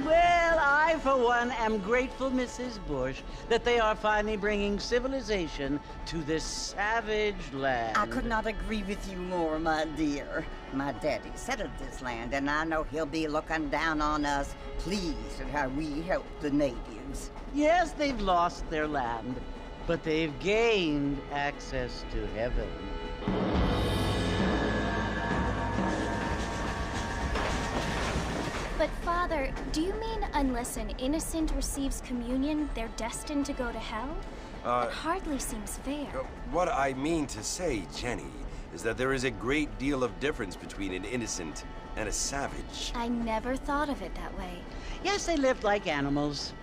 Well, I, for one, am grateful, Mrs. Bush, that they are finally bringing civilization to this savage land. I could not agree with you more, my dear. My daddy settled this land, and I know he'll be looking down on us, pleased at how we help the natives. Yes, they've lost their land, but they've gained access to heaven. But, Father, do you mean unless an innocent receives communion, they're destined to go to hell? That hardly seems fair. What I mean to say, Jenny, is that there is a great deal of difference between an innocent and a savage. I never thought of it that way. Yes, they lived like animals,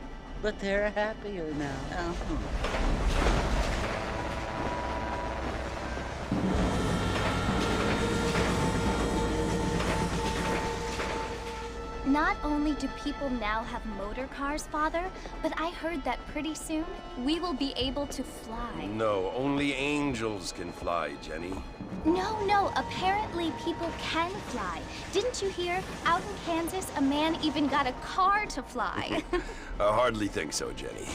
but they're happier now. Not only do people now have motor cars, Father, but I heard that pretty soon we will be able to fly. No, only angels can fly, Jenny. No, apparently people can fly. Didn't you hear? Out in Kansas, a man even got a car to fly. I hardly think so, Jenny.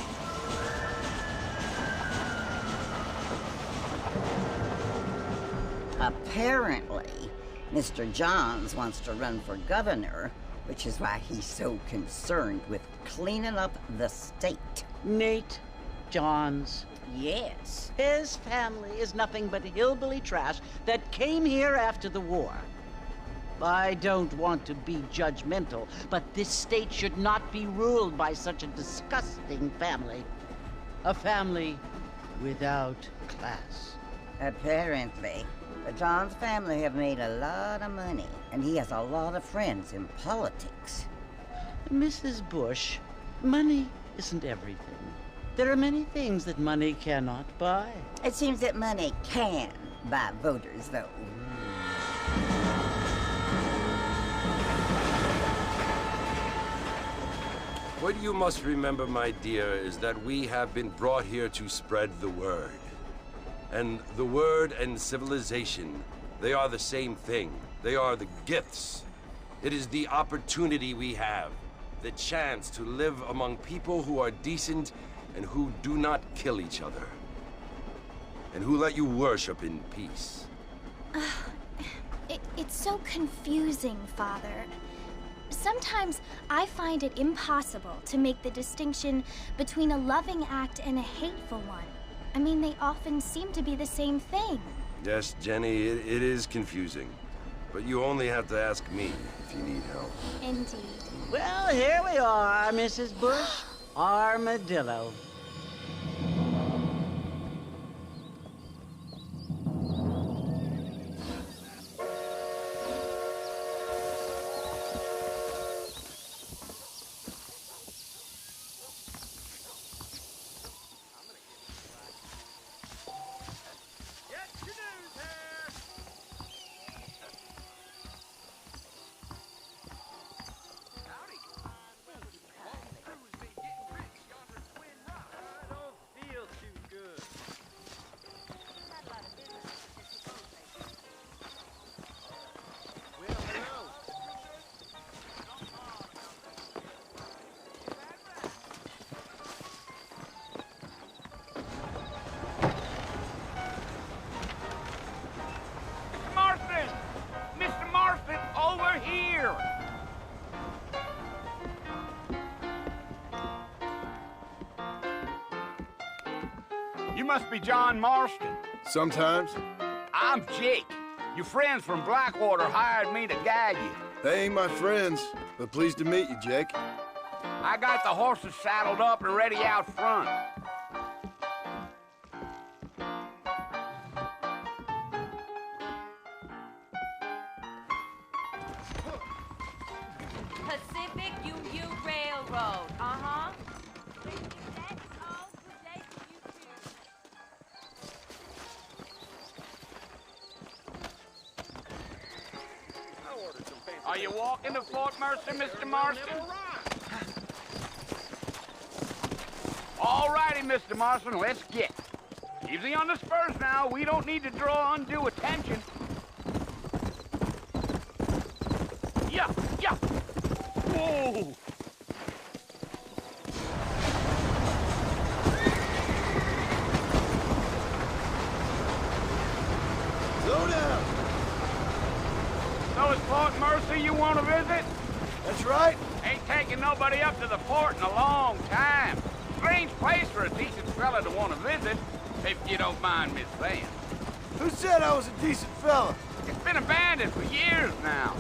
Apparently, Mr. Johns wants to run for governor, which is why he's so concerned with cleaning up the state. Nate Johns. Yes. His family is nothing but hillbilly trash that came here after the war. I don't want to be judgmental, but this state should not be ruled by such a disgusting family. A family without class. Apparently. The Johns family have made a lot of money, and he has a lot of friends in politics. Mrs. Bush, money isn't everything. There are many things that money cannot buy. It seems that money can buy voters, though. What you must remember, my dear, is that we have been brought here to spread the word. And the word and civilization, they are the same thing. They are the gifts. It is the opportunity we have, the chance to live among people who are decent and who do not kill each other, and who let you worship in peace. It's so confusing, Father. Sometimes I find it impossible to make the distinction between a loving act and a hateful one. I mean, they often seem to be the same thing. Yes, Jenny, it is confusing. But you only have to ask me if you need help. Indeed. Well, here we are, Mrs. Bush. Armadillo. You must be John Marston. Sometimes. I'm Jake. Your friends from Blackwater hired me to guide you. They ain't my friends, but pleased to meet you, Jake. I got the horses saddled up and ready out front. Pacific UU Railroad, uh-huh. Are you walking to Fort Mercer, Mr. Marston? All righty, Mr. Marston, let's get. Easy on the spurs now. We don't need to draw undue attention. Yeah. Whoa! right? Ain't taking nobody up to the fort in a long time. Strange place for a decent fella to want to visit, if you don't mind me saying. Who said I was a decent fella? It's been abandoned for years now.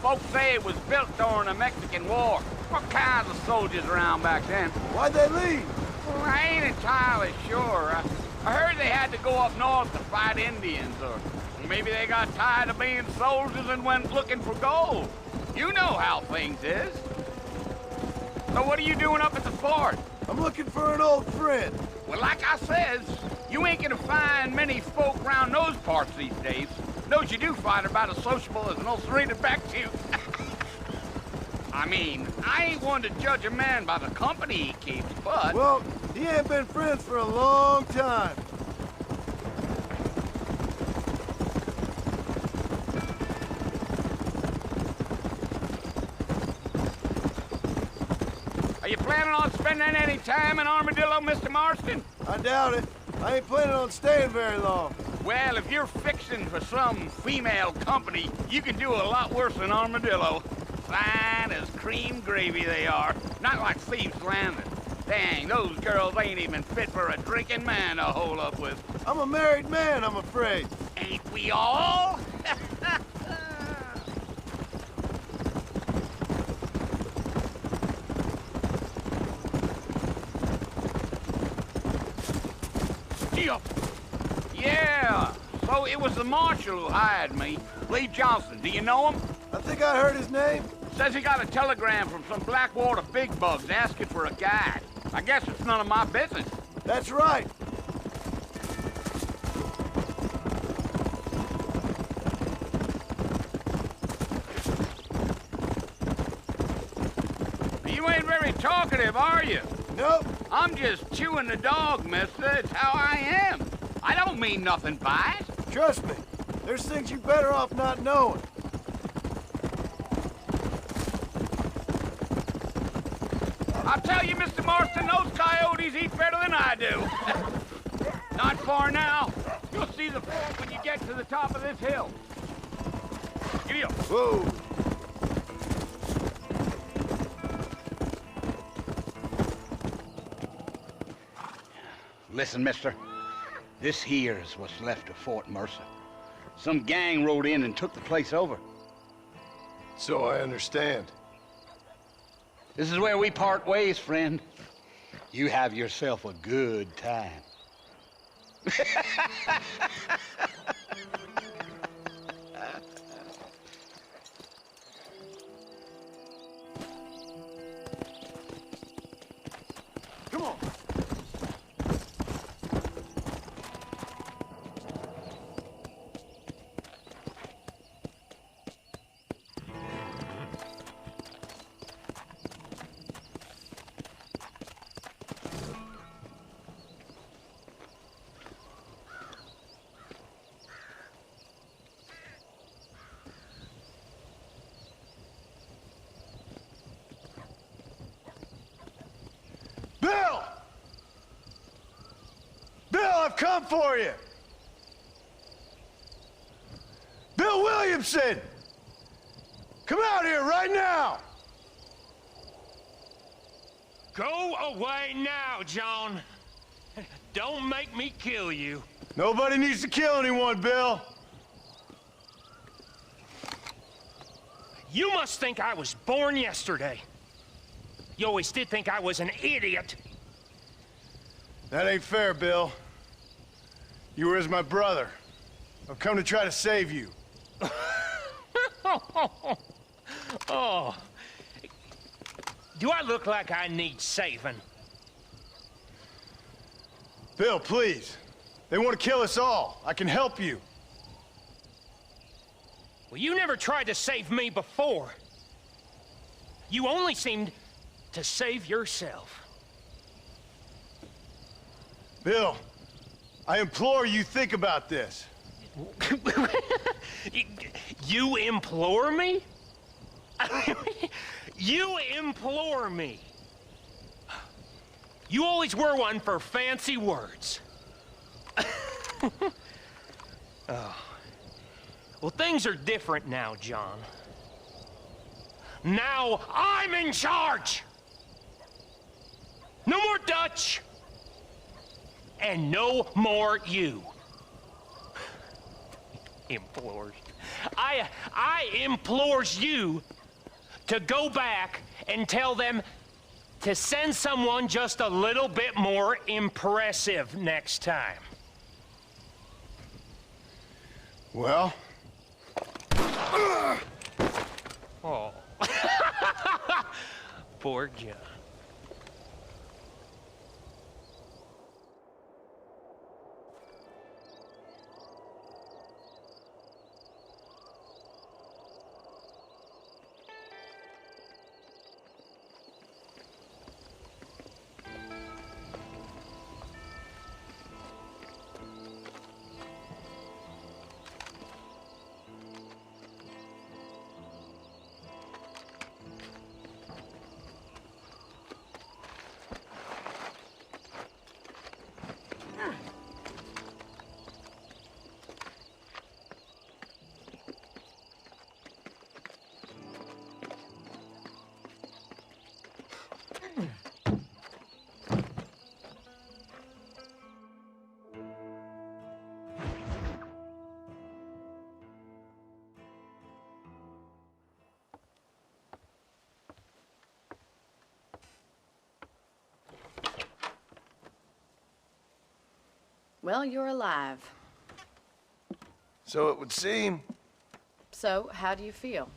Folks say it was built during the Mexican War. What kinds of soldiers around back then? Why'd they leave? Well, I ain't entirely sure. I heard they had to go up north to fight Indians, or maybe they got tired of being soldiers and went looking for gold. You know how things is. So what are you doing up at the fort? I'm looking for an old friend. Well, like I says, you ain't gonna find many folk around those parts these days. Those you do find are about as sociable as an old serrated back to you. I mean, I ain't one to judge a man by the company he keeps, but... Well, he ain't been friends for a long time. Are you planning on spending any time in Armadillo, Mr. Marston? I doubt it. I ain't planning on staying very long. Well, if you're fixing for some female company, you can do a lot worse than Armadillo. Fine as cream gravy they are. Not like Thieves' Landing. Dang, those girls ain't even fit for a drinking man to hole up with. I'm a married man, I'm afraid. Ain't we all? Yeah, so it was the marshal who hired me. Lee Johnson, do you know him? I think I heard his name. Says he got a telegram from some Blackwater big bugs asking for a guide. I guess it's none of my business. That's right. You ain't very talkative, are you? Nope. I'm just chewing the dog, mister. It's how I am. I don't mean nothing by it. Trust me. There's things you better off not knowing. I'll tell you, Mr. Marston, those coyotes eat better than I do. Not far now. You'll see the fort when you get to the top of this hill. Giddy up. Whoa. Listen, mister. This here's what's left of Fort Mercer. Some gang rode in and took the place over. So I understand. This is where we part ways, friend. You have yourself a good time. Come on. Bill! Bill, I've come for you! Bill Williamson! Come out here right now! Go away now, John. Don't make me kill you. Nobody needs to kill anyone, Bill. You must think I was born yesterday. You always did think I was an idiot. That ain't fair, Bill. You were as my brother. I've come to try to save you. Oh. Do I look like I need saving? Bill, please. They want to kill us all. I can help you. Well, you never tried to save me before. You only seemed to save yourself. Bill, I implore you think about this. You implore me? You implore me? You always were one for fancy words. Oh. Well, things are different now, John. Now I'm in charge! No more Dutch! And no more you. Implores. I implores you to go back and tell them to send someone just a little bit more impressive next time. Well? Oh. Poor John. Well, you're alive. So it would seem. So, how do you feel?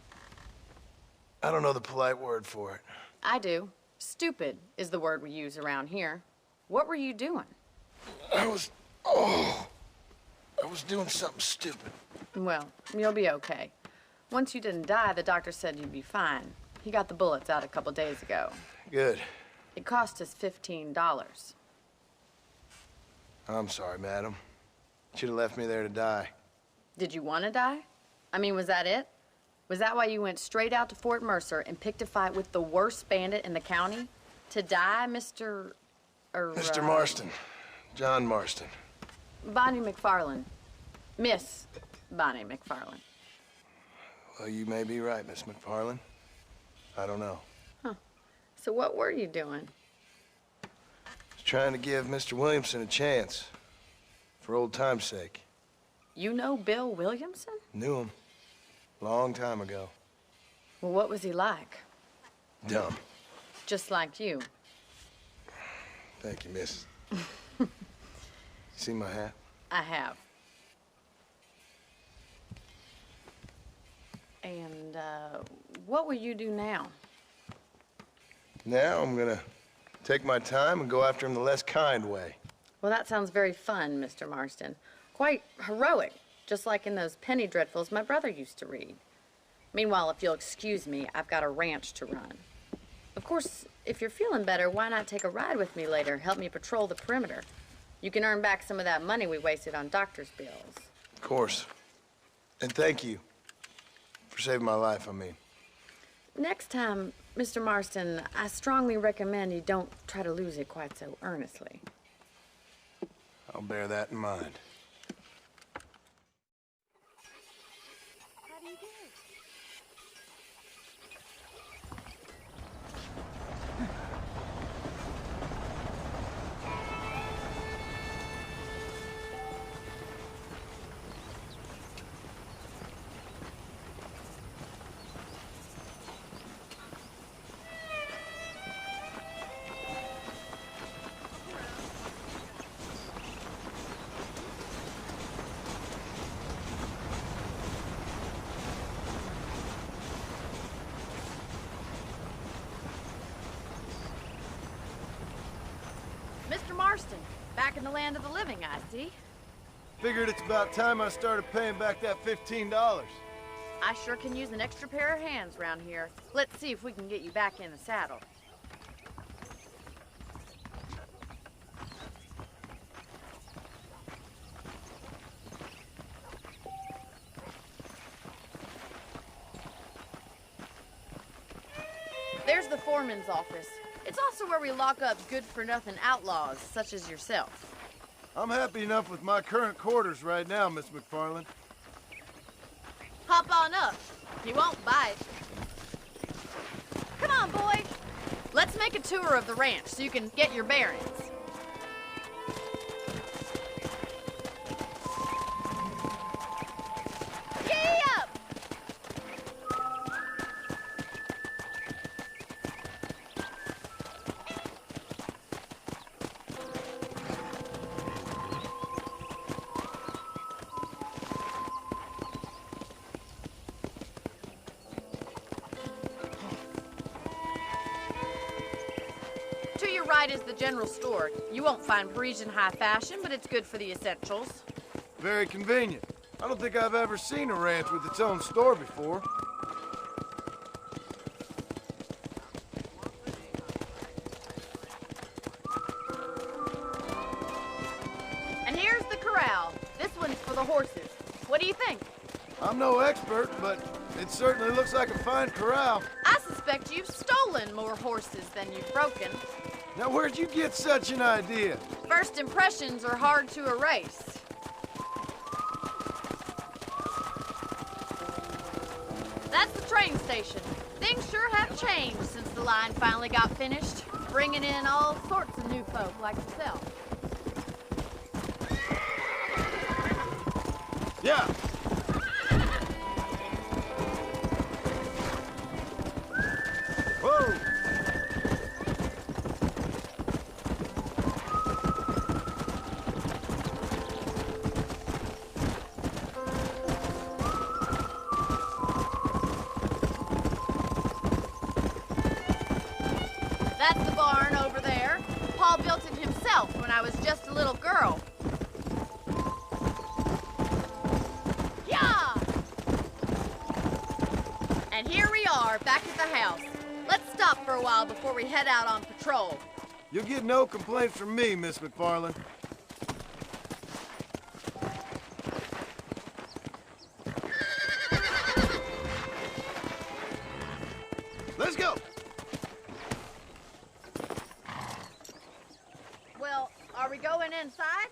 I don't know the polite word for it. I do. Stupid is the word we use around here. What were you doing? I was doing something stupid. Well, you'll be okay. Once you didn't die, the doctor said you'd be fine. He got the bullets out a couple days ago. Good. It cost us $15. I'm sorry, madam. Should have left me there to die. Did you want to die? I mean, was that it? Was that why you went straight out to Fort Mercer and picked a fight with the worst bandit in the county? To die, Mr. Mr. Marston. John Marston. Bonnie McFarland. Miss Bonnie McFarland. Well, you may be right, Miss McFarland. I don't know. Huh. So what were you doing? Trying to give Mr. Williamson a chance. For old time's sake. You know Bill Williamson? Knew him. Long time ago. Well, what was he like? Dumb. Just like you. Thank you, miss. See my hat? I have. And, what will you do now? Now I'm gonna take my time and go after him the less kind way. Well, that sounds very fun, Mr. Marston. Quite heroic, just like in those penny dreadfuls my brother used to read. Meanwhile, if you'll excuse me, I've got a ranch to run. Of course, if you're feeling better, why not take a ride with me later? Help me patrol the perimeter. You can earn back some of that money we wasted on doctor's bills. Of course. And thank you for saving my life, I mean. Next time, Mr. Marston, I strongly recommend you don't try to lose it quite so earnestly. I'll bear that in mind. How do you do? Mr. Marston, back in the land of the living, I see. Figured it's about time I started paying back that $15. I sure can use an extra pair of hands around here. Let's see if we can get you back in the saddle. There's the foreman's office. It's also where we lock up good-for-nothing outlaws, such as yourself. I'm happy enough with my current quarters right now, Miss McFarland. Hop on up. He won't bite. on, boy. Let's make a tour of the ranch so you can get your bearings. Giddy up! To your right is the general store. You won't find Parisian high fashion, but it's good for the essentials. Very convenient. I don't think I've ever seen a ranch with its own store before. And here's the corral. This one's for the horses. What do you think? I'm no expert, but it certainly looks like a fine corral. I suspect you've stolen more horses than you've broken. Now, where'd you get such an idea? First impressions are hard to erase. That's the train station. Things sure have changed since the line finally got finished, bringing in all sorts of new folk like yourself. Yeah. Whoa! That's the barn over there. Paul built it himself when I was just a little girl. Yeah! And here we are, back at the house. Let's stop for a while before we head out on patrol. You'll get no complaints from me, Miss McFarland. Let's go! Well, are we going inside?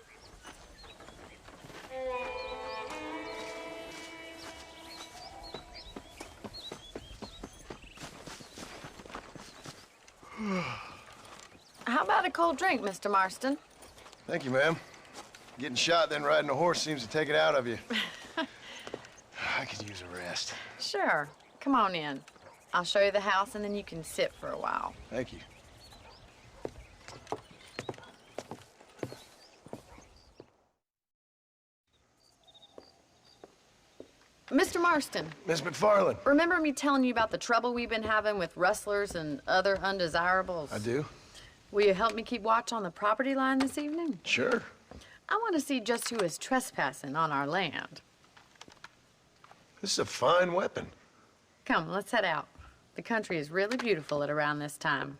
How about a cold drink, Mr. Marston? Thank you, ma'am. Getting shot, then riding a horse seems to take it out of you. I could use a rest. Sure. Come on in. I'll show you the house, and then you can sit for a while. Thank you. Mr. Marston, Miss McFarland. remember me telling you about the trouble we've been having with rustlers and other undesirables? I do? Will you help me keep watch on the property line this evening? Sure. I want to see just who is trespassing on our land. This is a fine weapon. Come, let's head out. The country is really beautiful at around this time.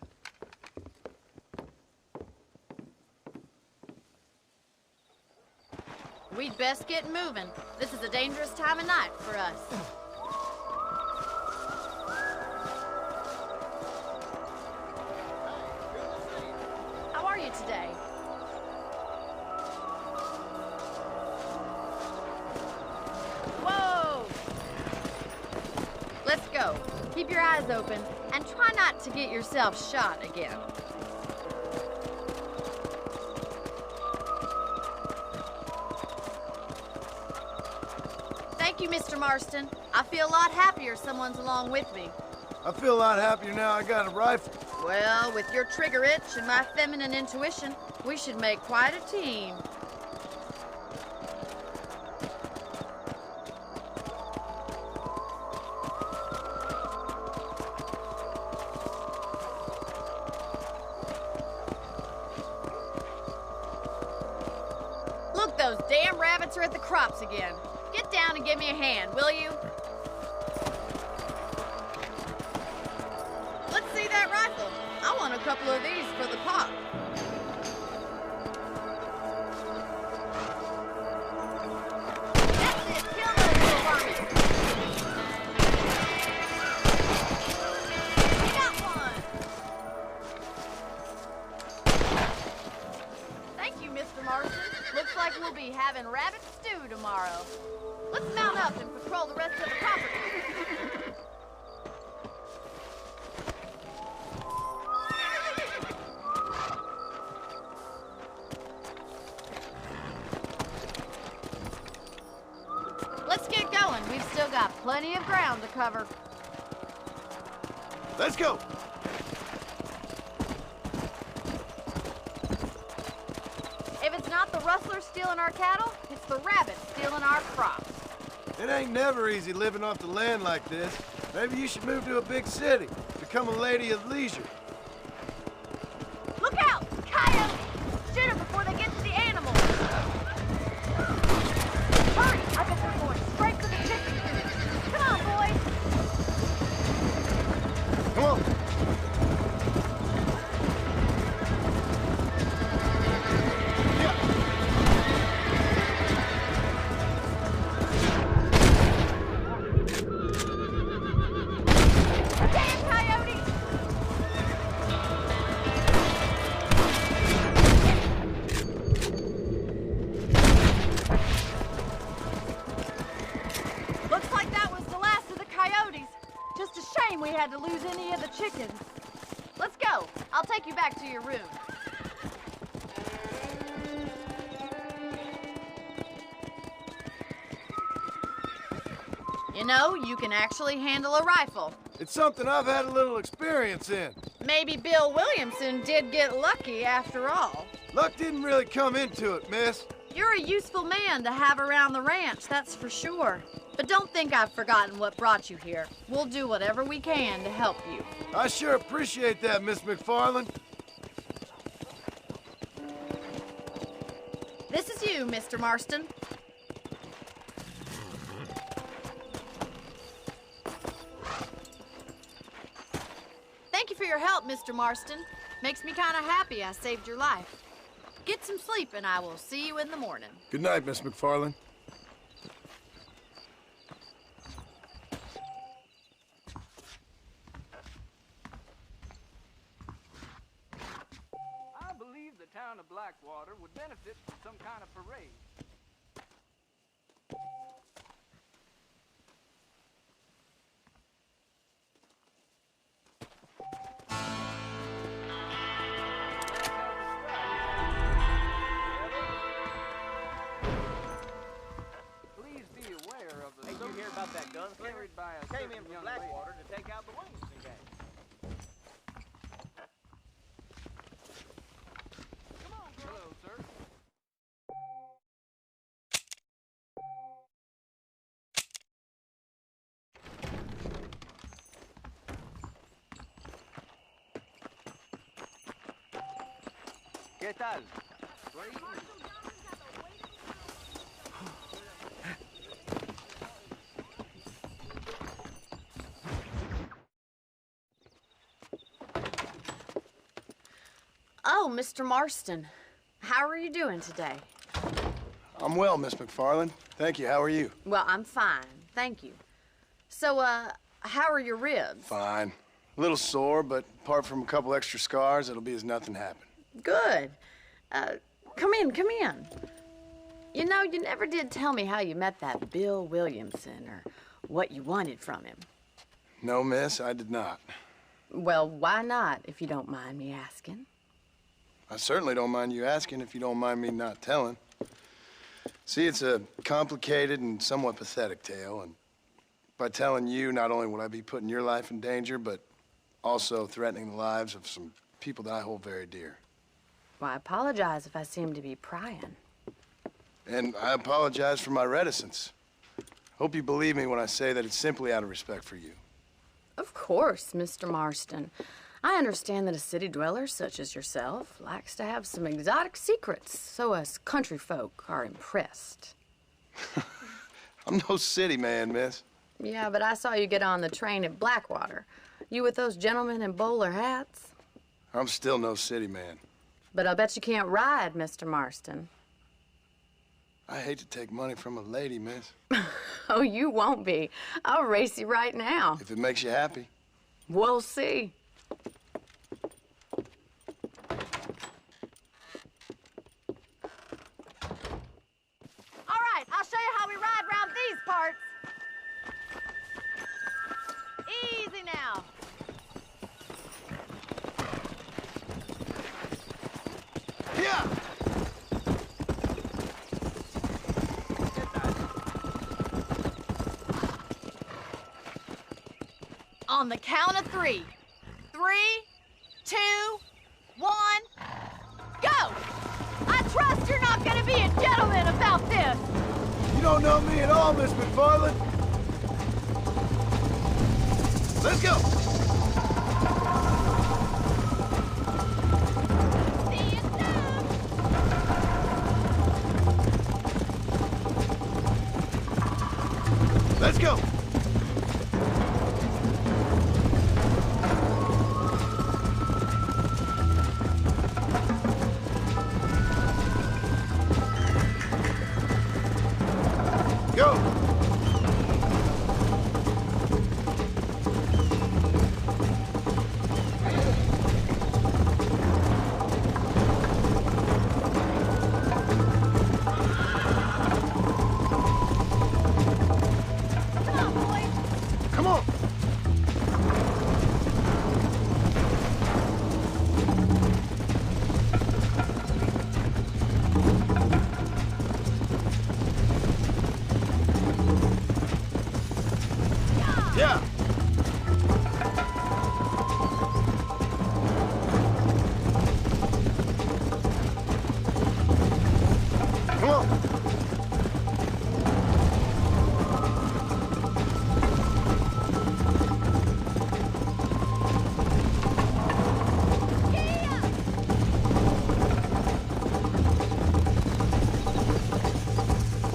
We'd best get moving. This is a dangerous time of night for us. How are you today? Whoa! Let's go. Keep your eyes open and try not to get yourself shot again. Thank you, Mr. Marston. I feel a lot happier someone's along with me. I feel a lot happier now I got a rifle. Well, with your trigger itch and my feminine intuition, we should make quite a team. Look, those damn rabbits are at the crops again. Get down and give me a hand, will you? Let's see that rifle. I want a couple of these for the pop. That's it. Kill those little varmints. We got one. Thank you, Mr. Marston. Looks like we'll be having rabbit stew tomorrow. Let's mount up and patrol the rest of the property. plenty of ground to cover. Let's go! If it's not the rustlers stealing our cattle, it's the rabbits stealing our crops. It ain't never easy living off the land like this. Maybe you should move to a big city. Become a lady of leisure. Look out! Coyotes! Shoot them before they get to the animals! Hurry! I bet they're going straight for the chicken coop. Come on, boys! Come on! Damn coyotes! Looks like that was the last of the coyotes. Just a shame we had to lose any of the chickens. Let's go. I'll take you back to your room. You know, you can actually handle a rifle. It's something I've had a little experience in. Maybe Bill Williamson did get lucky after all. Luck didn't really come into it, miss. You're a useful man to have around the ranch, that's for sure. But don't think I've forgotten what brought you here. We'll do whatever we can to help you. I sure appreciate that, Miss McFarland. This is you, Mr. Marston. Thank you for your help, Mr. Marston. Makes me kind of happy I saved your life. Get some sleep and I will see you in the morning. Good night, Miss McFarland. I believe the town of Blackwater would benefit from some kind of parade. Please be aware of the... Hey, you hear about that gunslinger? By a came in from Blackwater to take out the Williamson gang. Come on, girl. Hello, sir. ¿Qué tal? Oh, Mr. Marston. How are you doing today? I'm well, Miss McFarland. Thank you. How are you? Well, I'm fine. Thank you. So, how are your ribs? Fine. A little sore, but apart from a couple extra scars, it'll be as nothing happened. Good. Come in, come in. You know, you never did tell me how you met that Bill Williamson or what you wanted from him. No, miss, I did not. Well, why not, if you don't mind me asking? I certainly don't mind you asking if you don't mind me not telling. See, it's a complicated and somewhat pathetic tale, and by telling you, not only would I be putting your life in danger, but also threatening the lives of some people that I hold very dear. Well, I apologize if I seem to be prying. And I apologize for my reticence. Hope you believe me when I say that it's simply out of respect for you. Of course, Mr. Marston. I understand that a city dweller such as yourself likes to have some exotic secrets, so us country folk are impressed. I'm no city man, miss. Yeah, but I saw you get on the train at Blackwater. You with those gentlemen in bowler hats? I'm still no city man. But I'll bet you can't ride, Mr. Marston. I hate to take money from a lady, miss. Oh, you won't be. I'll race you right now. If it makes you happy. We'll see. All right, I'll show you how we ride around these parts. Easy now. Yeah! on the count of 3. 3, 2, 1, go! I trust you're not gonna be a gentleman about this! You don't know me at all, Miss McFarland. Let's go! See you soon! Let's go! Go! Come on, boys! Come on! Yeah! Come on!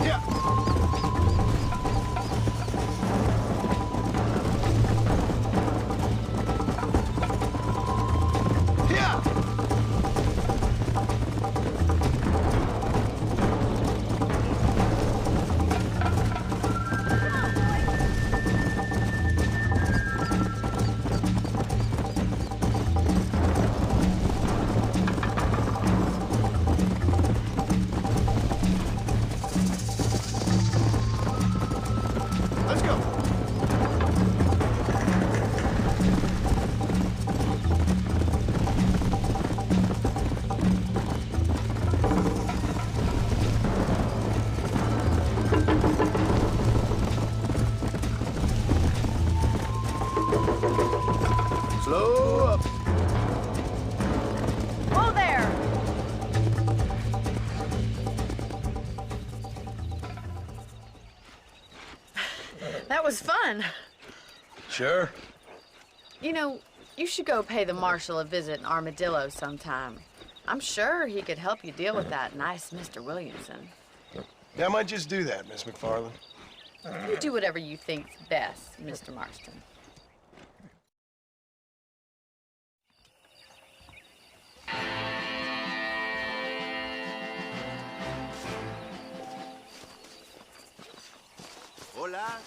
Yeah! Yeah! Let's go! Slow up. Whoa there! That was fun. Sure. You know, you should go pay the marshal a visit in Armadillo sometime. I'm sure he could help you deal with that nice Mr. Williamson. Yeah, I might just do that, Miss McFarland. You do whatever you think's best, Mr. Marston. Hola.